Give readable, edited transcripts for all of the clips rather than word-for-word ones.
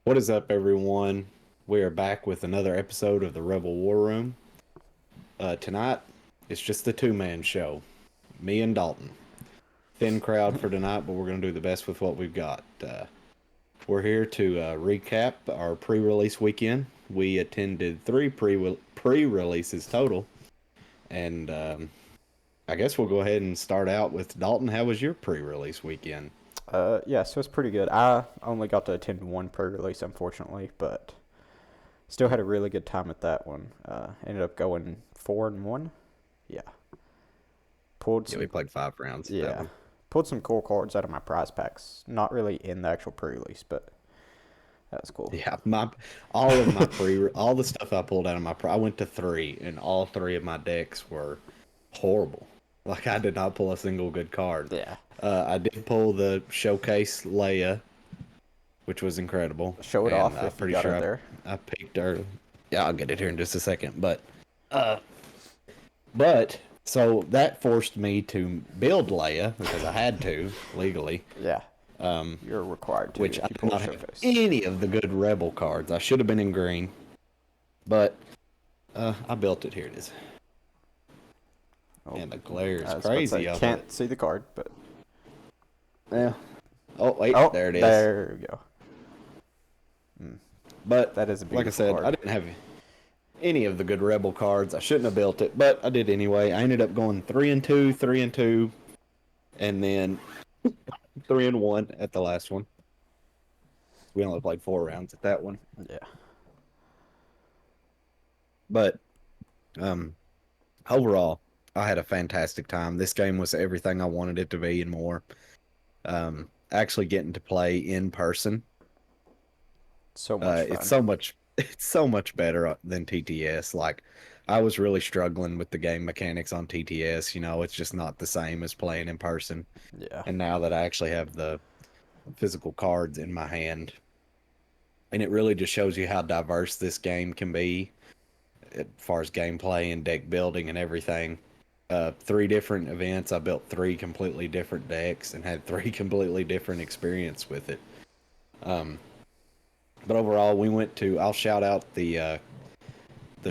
What is up, everyone? We are back with another episode of the Rebel War Room. Tonight, it's just the two-man show. Me and Dalton. Thin crowd for tonight, but we're going to do the best with what we've got. We're here to recap our pre-release weekend. We attended three pre-releases total. And I guess we'll go ahead and start out with Dalton. How was your pre-release weekend? Yeah, so it's pretty good. I only got to attend one pre-release, unfortunately, but still had a really good time at that one. Ended up going 4-1. Yeah, pulled Yeah, we some. played 5 rounds at that Yeah, one. pulled some cool cards out of my prize packs. Not really in the actual pre-release, but that was cool. Yeah, all the stuff I pulled out of I went to three, and all three of my decks were horrible. Like I did not pull a single good card. Yeah, I did pull the showcase Leia, which was incredible, show it and off I'm if you pretty got her sure there. I peaked her. Yeah, I'll get it here in just a second, uh, but so that forced me to build Leia because I had to legally. Yeah, Um, you're required to which if I you did pull a not have showcase. any of the good Rebel cards. I should have been in green, but I built it. Here it is. Oh, And the glare is I was about to say crazy of it. can't see the card, but Yeah. Oh, wait, oh, there it is. there we go. But, That is a like I beautiful said, I card. didn't have any of the good Rebel cards. I shouldn't have built it, but I did anyway. I ended up going 3-2, 3-2, and then 3-1 at the last one. We only played 4 rounds at that one. Yeah. But, um, overall, I had a fantastic time. This game was everything I wanted it to be and more. Actually getting to play in person, So much it's fun. so much it's so much better than TTS. Like I was really struggling with the game mechanics on TTS. It's just not the same as playing in person. Yeah. And now that I actually have the physical cards in my hand, and it really just shows you how diverse this game can be as far as gameplay and deck building and everything. 3 different events. I built 3 completely different decks and had 3 completely different experience with it. Um, but overall, we went to. I'll shout out the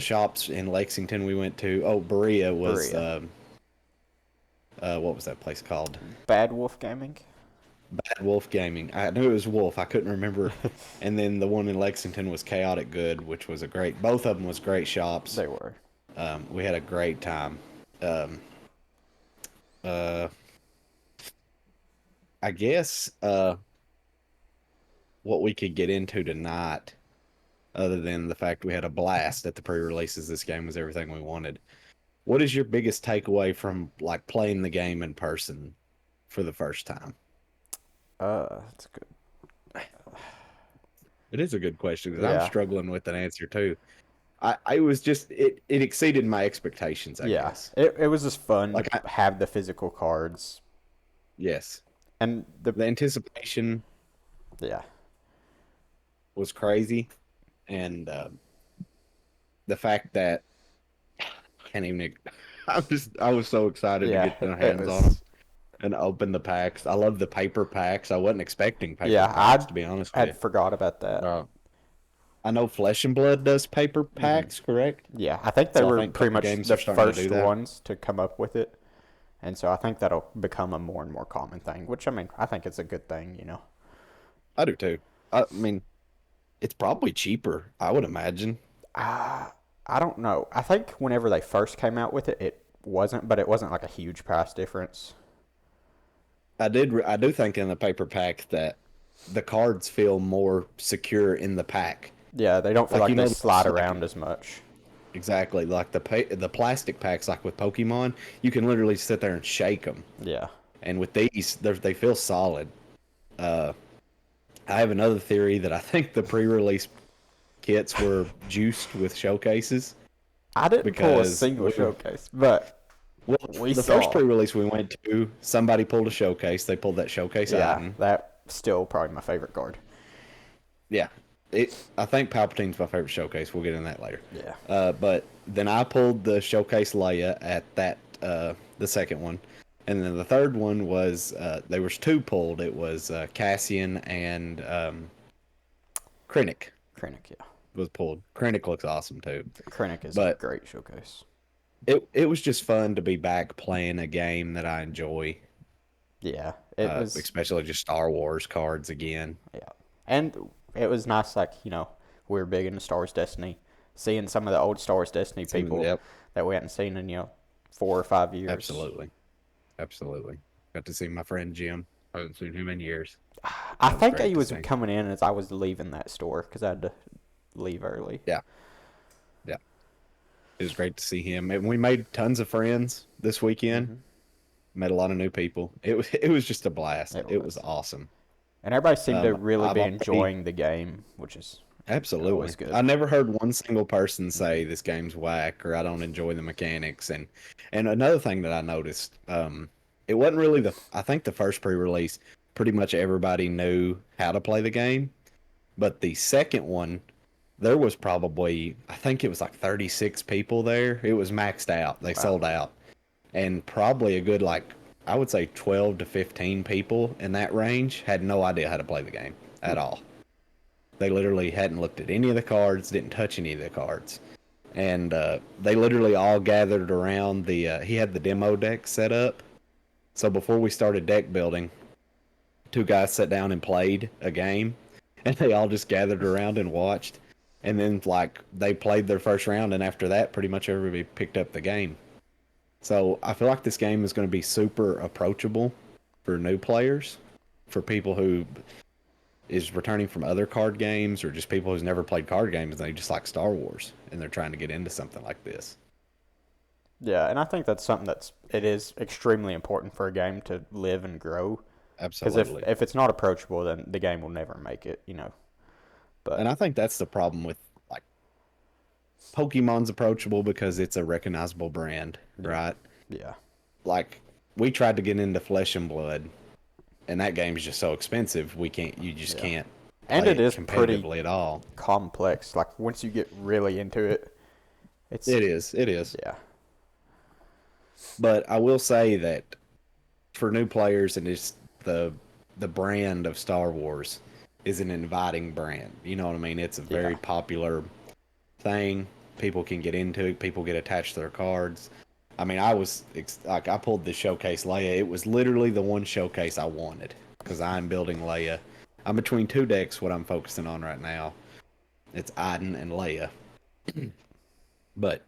shops in Lexington we went to. Oh, Berea was. Berea. What was that place called? Bad Wolf Gaming. Bad Wolf Gaming. I knew it was Wolf. I couldn't remember. And then the one in Lexington was Chaotic Good, which was a great. Both of them was great shops. They were. We had a great time. Um, uh, I guess what we could get into tonight, other than the fact we had a blast at the pre-releases, this game was everything we wanted. What is your biggest takeaway from like playing the game in person for the first time? That's good. It is a good question because I'm Yeah. struggling with an answer too. I was just it exceeded my expectations, I Yeah. guess. It was just fun Like to have the physical cards yes, and the the anticipation yeah. was crazy, and the fact that I can't even. I was so excited to Yeah. get my It hands on them was. and open the packs. I love the paper packs. I wasn't expecting paper Yeah. packs, to be honest with Had forgot about you. that. I know Flesh and Blood does paper Hmm. packs, correct? Yeah. I think they So I were think pretty card much games the are starting to do first that. ones to come up with it, and so I think that'll become a more and more common thing. Which I mean, I think it's a good thing. I do too. I mean, it's probably cheaper, I would imagine. Uh, I don't know. I think whenever they first came out with it, it wasn't, but it wasn't like a huge price difference. I do think in the paper pack that the cards feel more secure in the pack. Yeah, they don't feel Like like they slide around as much. exactly like the plastic packs, like with Pokemon, you can literally sit there and shake them. Yeah. And with these, they feel solid. Uh, I have another theory that I think the pre-release kits were juiced with showcases I didn't pull a because single showcase, but well, we the first saw. pre-release we went to, somebody pulled a showcase. They pulled that showcase Yeah, item. that still probably my favorite card. Yeah, I think Palpatine's my favorite showcase. We'll get in that later. Yeah. But then I pulled the showcase Leia at that the second one, and then the third one was there was two pulled. It was Cassian and Krennic Krennic, yeah. was pulled. Krennic looks awesome too. Krennic is a But great showcase. it was just fun to be back playing a game that I enjoy, Yeah, it was. especially just Star Wars cards again. Yeah, and it was nice. Like we were big into Star Wars Destiny, seeing some of the old Star Wars Destiny people Yep, that we hadn't seen in 4 or 5 years. absolutely, absolutely. Got to see my friend Jim. I haven't seen him in years. I That was think great he to was see. coming in as I was leaving that store because I had to leave early. Yeah, yeah. It was great to see him, and we made tons of friends this weekend. Hmm. Met a lot of new people. It was just a blast. It It was was, awesome. and everybody seemed to really I've be already enjoying the game, which is Absolutely. always good. I never heard one single person say this game's whack or I don't enjoy the mechanics. And another thing that I noticed, it wasn't really I think the first pre-release, pretty much everybody knew how to play the game. But the second one, there was probably, I think it was like 36 people there. It was maxed out. They Wow. sold out. And probably a good, like, I would say 12 to 15 people in that range had no idea how to play the game Hmm. at all. They literally hadn't looked at any of the cards, didn't touch any of the cards. And they literally all gathered around he had the demo deck set up. So before we started deck building, two guys sat down and played a game. And they all just gathered around and watched. And then, like, they played their first round. And after that, pretty much everybody picked up the game. So I feel like this game is going to be super approachable for new players, for people who is returning from other card games or just people who's never played card games and they just like Star Wars and they're trying to get into something like this. Yeah, and I think that's something it is extremely important for a game to live and grow. Because Absolutely. if it's not approachable, then the game will never make it. And But I think that's the problem with like Pokemon's approachable because it's a recognizable brand, right? yeah, Like we tried to get into Flesh and Blood and that game is just so expensive you just yeah, can't and play it it is pretty competitively at all. complex. Like once you get really into it, it's It is. yeah, But I will say that for new players and it's the brand of Star Wars is an inviting brand. You know what I mean? It's a very yeah, popular thing. People can get into it. People get attached to their cards. I mean, I pulled this showcase Leia. It was literally the one showcase I wanted because I'm building Leia. I'm between two decks. What I'm focusing on right now, it's Iden and Leia. But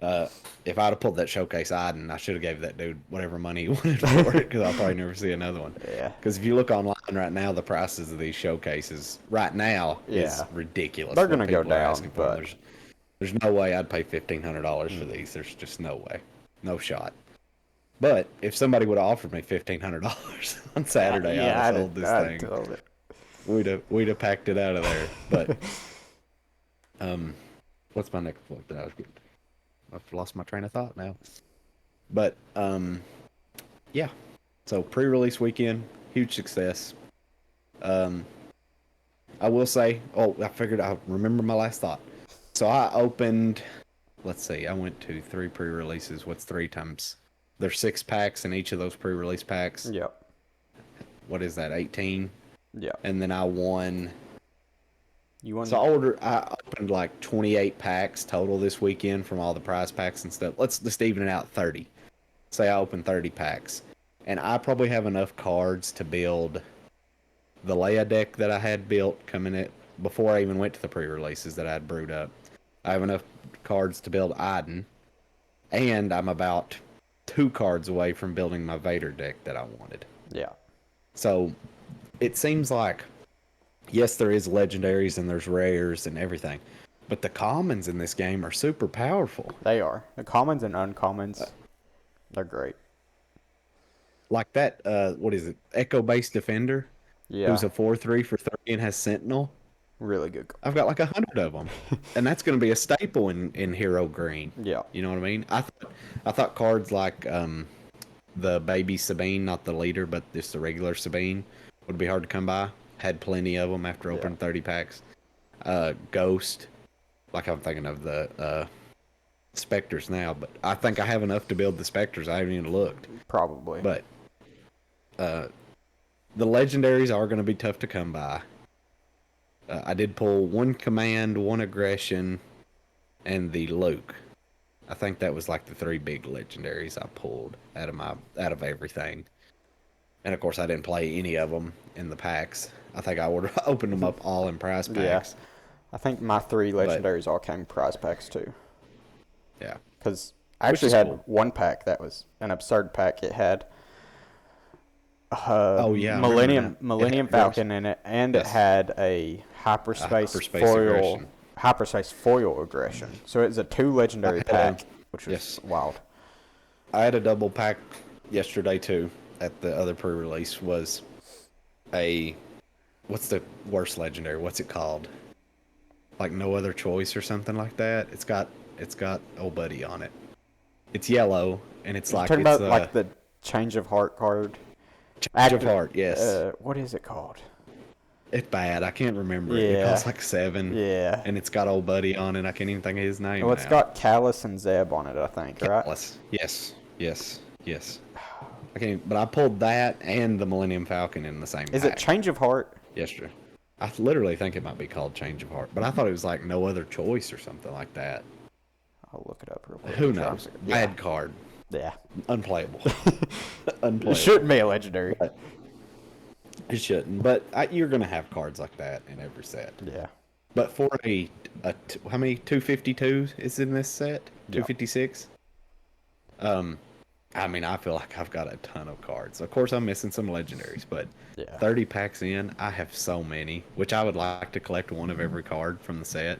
uh, if I'd have pulled that showcase Iden, I should have gave that dude whatever money he wanted for it because I'll probably never see another one. yeah, Because if you look online right now, the prices of these showcases right now is yeah. ridiculous. They're what gonna go people are down, asking for. but There's no way I'd pay $1,500 for mm, these. There's just no way, no shot. But if somebody would have offered me $1,500 on Saturday, I'd have sold this I'd thing. sold it. We'd have packed it out of there. But um, what's my next point that I was getting? I've lost my train of thought now. But yeah. So pre-release weekend, huge success. Um, I will say, I remember my last thought. So I opened, let's see, I went to 3 pre-releases. What's 3 times? There's 6 packs in each of those pre-release packs. Yep, What is that, 18? yep. And then I won. You won. So I opened like 28 packs total this weekend from all the prize packs and stuff. Let's just even it out 30. Say I opened 30 packs. And I probably have enough cards to build the Leia deck that I had built coming in before I even went to the pre-releases that I had brewed up. I have enough cards to build Iden, and I'm about 2 cards away from building my Vader deck that I wanted. Yeah, So it seems like, yes, there is legendaries and there's rares and everything, but the commons in this game are super powerful. they are. The commons and uncommons, they're great. Like that, what is it? Echo-based Defender, Yeah, who's a 4/3 for 30 and has Sentinel. really good. I've got like 100 of them, and that's going to be a staple in Hero Green. Yeah, You know what I mean? I thought cards like the baby Sabine, not the leader, but just the regular Sabine, would be hard to come by. Had plenty of them after opening 30 packs. Ghost, like I'm thinking of the Spectres now, but I think I have enough to build the Spectres. I haven't even looked, probably. but the legendaries are going to be tough to come by. I did pull one command, one aggression, and the Luke. I think that was like the three big legendaries I pulled out of everything. And of course, I didn't play any of them in the packs. I think I would opened them up all in prize Yeah. packs. I think my 3 But legendaries all came in prize packs too. yeah, Because I which actually is had cool. one pack that was an absurd pack. It had Oh yeah, I remember now. Millennium Falcon in it, and it Yes, had a a hyperspace aggression. hyperspace foil aggression. So it was a 2 I legendary had a pack, which was yes, wild. I had a double pack yesterday too. At the other pre-release was a what's the worst legendary? What's it called? Like no other choice or something like that. It's got old buddy on it. It's yellow and it's You're like talking it's about a like the change of heart card. change of heart. Yes, What is it called? it's bad. I can't remember it. It Yeah, costs like 7, yeah. and it's got old buddy on it. I can't even think of his name Well, it's now. got Callus and Zeb on it, I think, right? Callus. Yes, yes, yes. I can't. But I pulled that and the Millennium Falcon in the same Is it pack change of heart? yesterday. I literally think it might be called Change of Heart, but I thought it was like no other choice or something like that. I'll look it up real quick. Who knows? Yeah. Bad card, Yeah. unplayable, It unplayable. shouldn't be a legendary. But it shouldn't. But you're gonna have cards like that in every set. Yeah. But for how many 252 is in this set? Yeah. 256. I mean, I feel like I've got a ton of cards. Of course, I'm missing some legendaries, but Yeah. 30 packs in, I have so many, which I would like to collect one of every card from the set.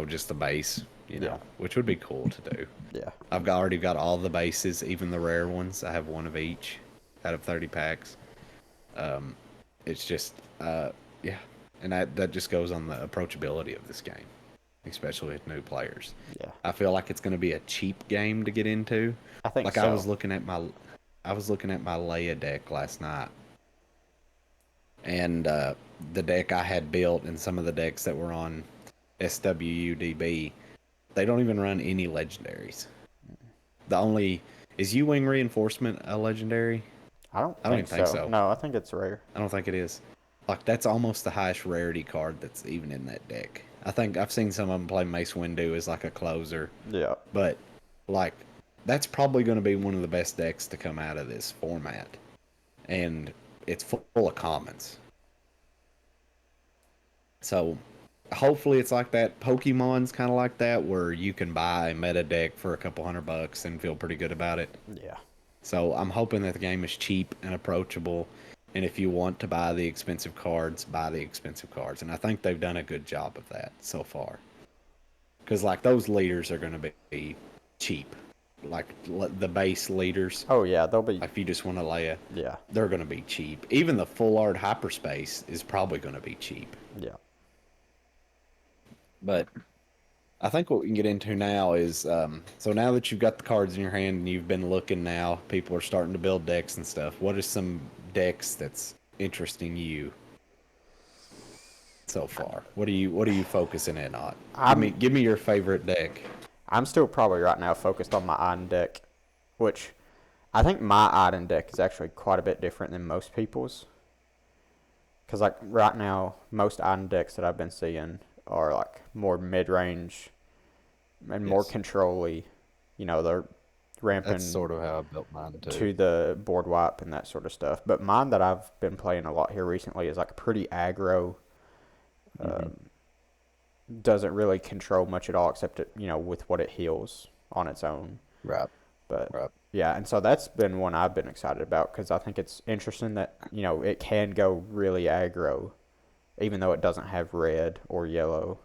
Just the base, Yeah. which would be cool to do. Yeah. Already got all the bases, even the rare ones. I have one of each out of 30 packs. It's just, yeah. And that just goes on the approachability of this game, especially with new players. Yeah. I feel like it's going to be a cheap game to get into. I think Like so. I was looking at my Leia deck last night, and the deck I had built and some of the decks that were on SWUDB, they don't even run any legendaries. The only is U-Wing Reinforcement a legendary? I don't I don't think even think so. so. No, I think it's rare. I don't think it is. Like that's almost the highest rarity card that's even in that deck. I think I've seen some of them play Mace Windu as like a closer, Yeah. but like that's probably going to be one of the best decks to come out of this format, and it's full of commons. So hopefully it's like that. Pokemon's kind of like that, where you can buy a meta deck for a couple $100 and feel pretty good about it. Yeah. So I'm hoping that the game is cheap and approachable, and if you want to buy the expensive cards, buy the expensive cards. And I think they've done a good job of that so far. Because like those leaders are going to be cheap, like the base leaders. Oh yeah, they'll be. If you just want to lay a, Yeah. they're going to be cheap. Even the full art hyperspace is probably going to be cheap. Yeah. But I think what we can get into now is so now that you've got the cards in your hand and you've been looking now, people are starting to build decks and stuff. What are some decks that's interesting you so far? What are you focusing in on? Give me your favorite deck. I'm still probably right now focused on my Iden deck, which I think my Iden deck is actually quite a bit different than most people's. Because like right now, most Iden decks that I've been seeing are like more mid-range and more control-y. They're ramping That's sort of how I built mine too. to the board wipe and that sort of stuff. But mine that I've been playing a lot here recently is like pretty aggro. Doesn't really control much at all except with what it heals on its own. Right. But Right. yeah, and so that's been one I've been excited about because I think it's interesting that it can go really aggro, even though it doesn't have red or yellow.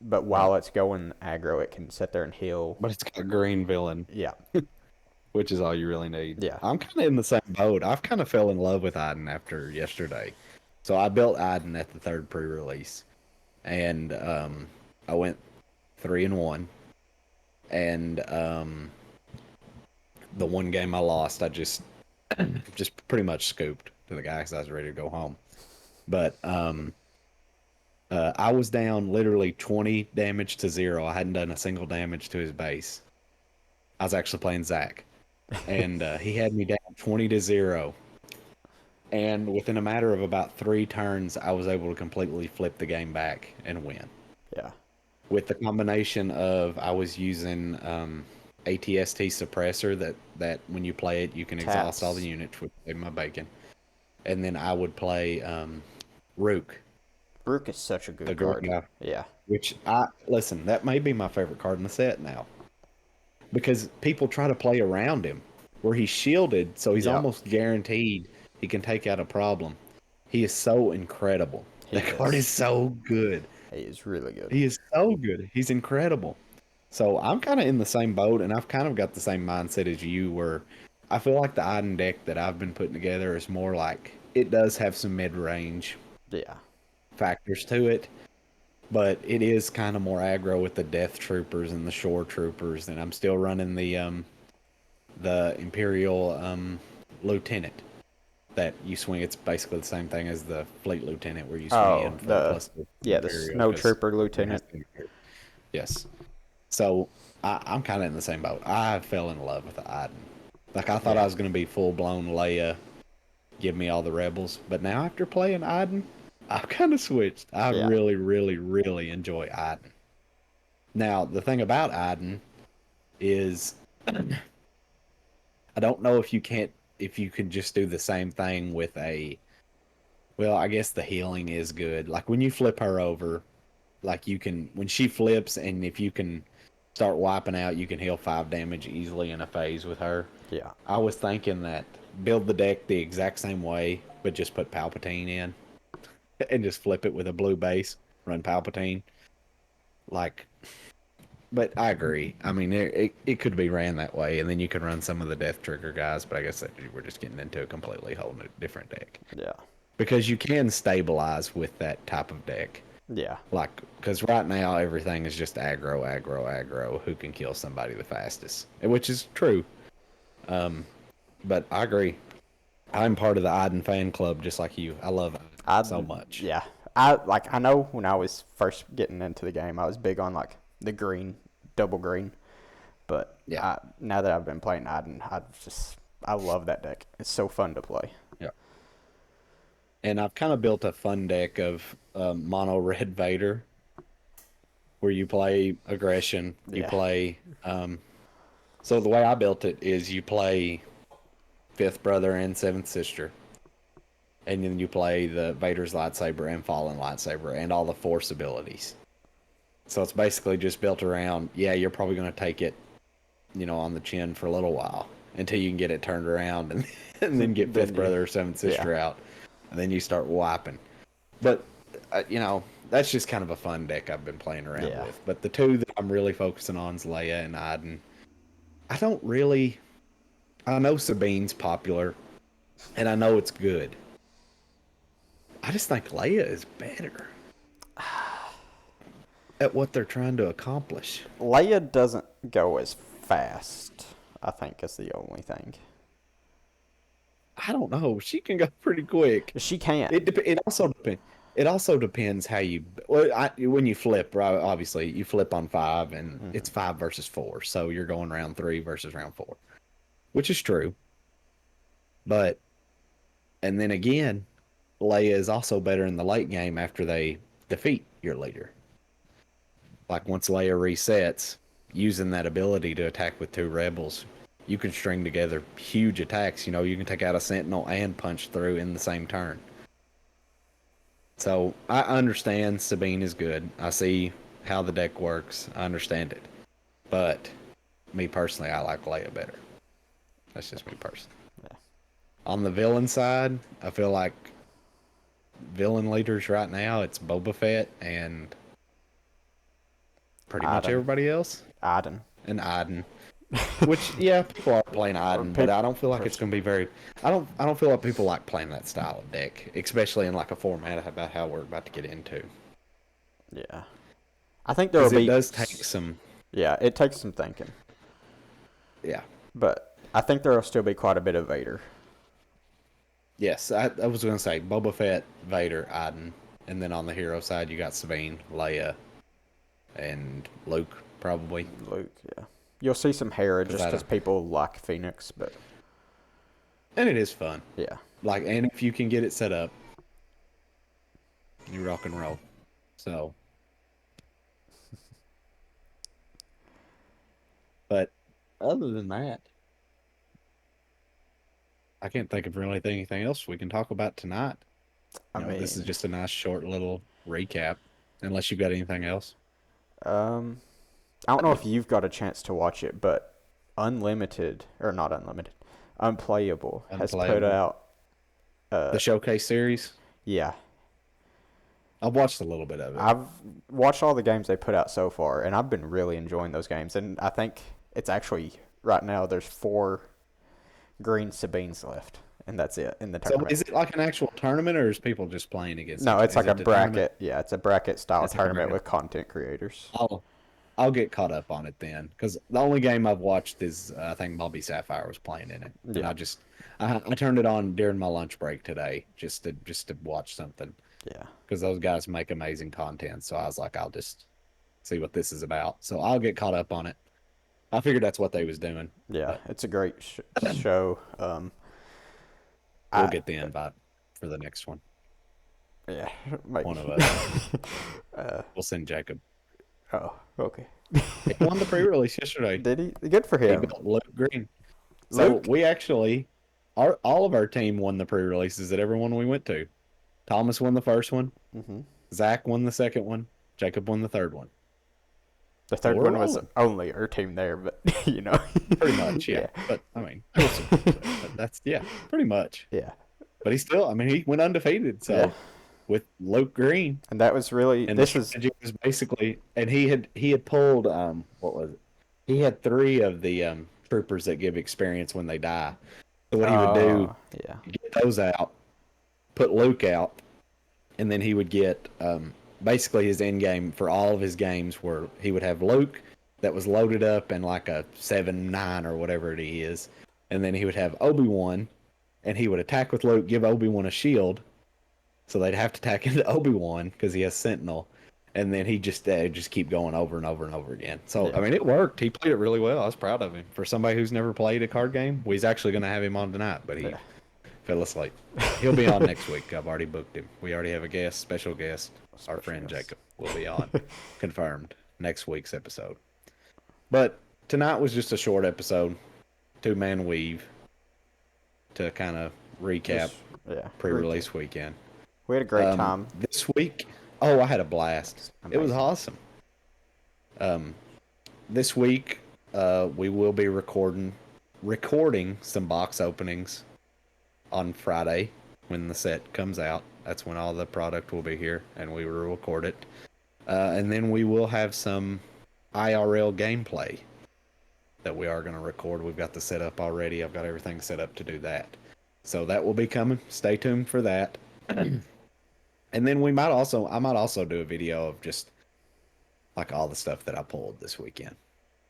But while it's going aggro, it can sit there and heal. But it's got a green villain, Yeah, which is all you really need. Yeah. I'm kind of in the same boat. I've kind of fell in love with Iden after yesterday. So I built Iden at the third pre-release, and I went 3-1, and the one game I lost, I just pretty much scooped to the guy because I was ready to go home. But I was down literally 20 damage to 0. I hadn't done a single damage to his base. I was actually playing Zach, and he had me down 20 to 0. And within a matter of about 3 turns, I was able to completely flip the game back and win. Yeah. With the combination of I was using ATST suppressor that when you play it, you can exhaust all the Taps. units with my bacon. And then I would play Rook, Rook is such a the good girl card. guy, Yeah. which listen, that may be my favorite card in the set now because people try to play around him where he's shielded, so he's Yep. almost guaranteed he can take out a problem. He is so incredible. He That card is is. so good. He is really good. He is so good. He's incredible. So I'm kind of in the same boat, and I've kind of got the same mindset as you, where I feel like the Iden deck that I've been putting together is more like it does have some mid-range Yeah. factors to it, but it is kind of more aggro with the Death Troopers and the Shore Troopers, and I'm still running the Imperial Lieutenant that you swing. It's basically the same thing as the Fleet Lieutenant, where you swing Oh, in for the the Imperial snow because trooper it has lieutenant. the Imperial. Yes. So I'm kind of in the same boat. I fell in love with the Iden. Like I thought I Yeah. was going to be full blown Leia, give me all the rebels. But now after playing Iden, I've kind of switched. I Yeah. really, really, really enjoy Iden. Now the thing about Iden is, I don't know if you could just do the same thing with a. Well, I guess the healing is good. Like when you flip her over, like you can when she flips, and if you can start wiping out, you can heal 5 damage easily in a phase with her. Yeah. I was thinking that build the deck the exact same way, but just put Palpatine in and just flip it with a blue base, run Palpatine. Like, but I agree. I mean, it could be ran that way, and then you could run some of the Death Trigger guys. But I guess that we're just getting into a completely whole new, different deck Yeah. because you can stabilize with that type of deck. Yeah. Like, because right now everything is just aggro, aggro, aggro. Who can kill somebody the fastest? Which is true. But I agree. I'm part of the Iden fan club, just like you. I love Iden I so much. yeah. I know when I was first getting into the game, I was big on like the green, double green. But Yeah, now that I've been playing Iden, I love that deck. It's so fun to play. yeah. And I've kind of built a fun deck of mono red Vader, where you play aggression. You Yeah. play. So the way I built it is you play fifth brother and seventh sister, and then you play the Vader's lightsaber and fallen lightsaber and all the force abilities. So it's basically just built around, yeah, you're probably going to take it, on the chin for a little while until you can get it turned around and, and then get Then fifth you, brother or seventh yeah. sister out. And then you start wiping. But, that's just kind of a fun deck I've been playing around Yeah. with. But the two that I'm really focusing on is Leia and Iden. I don't really. I know Sabine's popular, and I know it's good. I just think Leia is better at what they're trying to accomplish. Leia doesn't go as fast, I think, is the only thing. I don't know. She can go pretty quick. She can. It also depends. It also depends how you. Well, when you flip, right? Obviously, you flip on 5, and it's 5 versus 4. So you're going round 3 versus round 4, which is true. But and then again, Leia is also better in the late game after they defeat your leader. Like once Leia resets, using that ability to attack with 2 rebels, you can string together huge attacks. You can take out a sentinel and punch through in the same turn. So I understand Sabine is good. I see how the deck works. I understand it. But me personally, I like Leia better. That's just me personally. Yeah. On the villain side, I feel like villain leaders right now, it's Boba Fett and pretty much Iden. everybody else. Iden. And Iden. Which, yeah, people are playing Iden, but I don't feel like it's going to be very. I don't feel like people like playing that style of deck, especially in like a format about how we're about to get into. Yeah. I think there will Because it be. does take some. Yeah, it takes some thinking. Yeah. But I think there will still be quite a bit of Vader. Yes, I was going to say Boba Fett, Vader, Iden, and then on the hero side you got Sabine, Leia, and Luke probably. Luke, yeah. You'll see some Hera just I because don't- people like Phoenix, but And it is fun. yeah. like, and if you can get it set up, you rock and roll. So, but other than that, I can't think of really anything else we can talk about tonight. I This is mean, just a nice short little recap, unless you've got anything else. um, I don't know if you've got a chance to watch it, but Unlimited, or not Unlimited, Unplayable has put Unplayable. out, The Showcase series. yeah, I've watched a little bit of it. I've watched all the games they put out so far, and I've been really enjoying those games. And I think it's actually right now there's 4 green Sabines left, and that's it in the So tournament. is it like an actual tournament, or is people just playing against No, each? it's Is like a it the tournament? bracket. Yeah, it's a bracket style It's a tournament bracket. with content creators. I'll get caught up on it then, because the only game I've watched is I think Bobby Sapphire was playing in it, and Yeah, I turned it on during my lunch break today just to watch something, yeah, because those guys make amazing content. So I was like, I'll just see what this is about. So I'll get caught up on it. I figured that's what they was doing, yeah. but It's a great show. we'll I get the invite for the next one. yeah, maybe. One of us. uh, We'll send Jacob. oh, okay. He won the pre-release yesterday. Did he? Good for He him. built Luke Green. So Luke. we actually, all of our team won the pre-releases at every one we went to. Thomas won the first one. Hmm. Zach won the second one. Jacob won the third one. The So third we're one was rolling. only our team there, but you know. Pretty much, yeah. Yeah. But I mean, there was some people there, but that's yeah, pretty much. Yeah. But he still, I mean, he went undefeated. Yeah. So with Luke Green, And that was really and the this is strategy was basically, and he had pulled what was it? He had 3 of the troopers that give experience when they die. So what he would do, yeah. get those out, put Luke out, and then he would get basically his end game for all of his games where he would have Luke that was loaded up in like a 7-9 or whatever it is, and then he would have Obi-Wan, and he would attack with Luke, give Obi-Wan a shield, so they'd have to attack into Obi-Wan because he has Sentinel, and then he just keep going over and over and over again. So Yeah. I mean, it worked. He played it really well. I was proud of him. For somebody who's never played a card game, well, he's actually going to have him on tonight, but he Yeah. fell asleep. He'll be on next week. I've already booked him. We already have a guest, special guest. Our Special friend guest. Jacob will be on, confirmed, next week's episode. But tonight was just a short episode, 2-man weave, to kind of recap Just, yeah. pre-release weekend. We had a great time. This week, oh, I had a blast. It was Amazing. awesome. This week, we will be recording some box openings on Friday when the set comes out. That's when all the product will be here, and we will record it. And then we will have some IRL gameplay that we are going to record. We've got the setup already. I've got everything set up to do that. So that will be coming. Stay tuned for that. And then I might also do a video of just like all the stuff that I pulled this weekend.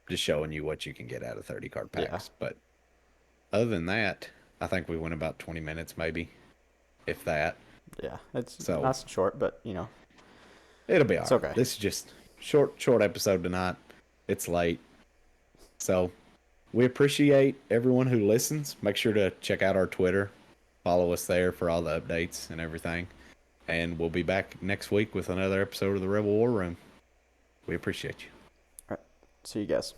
Just showing you what you can get out of 30 card packs. Yeah. But other than that, I think we went about 20 minutes maybe, if that. Yeah. It's So- nice and short, but you know. It'll be all It's right. okay. This is just short episode tonight. It's late. So we appreciate everyone who listens. Make sure to check out our Twitter. Follow us there for all the updates and everything. And we'll be back next week with another episode of the Rebel War Room. We appreciate you. See you guys.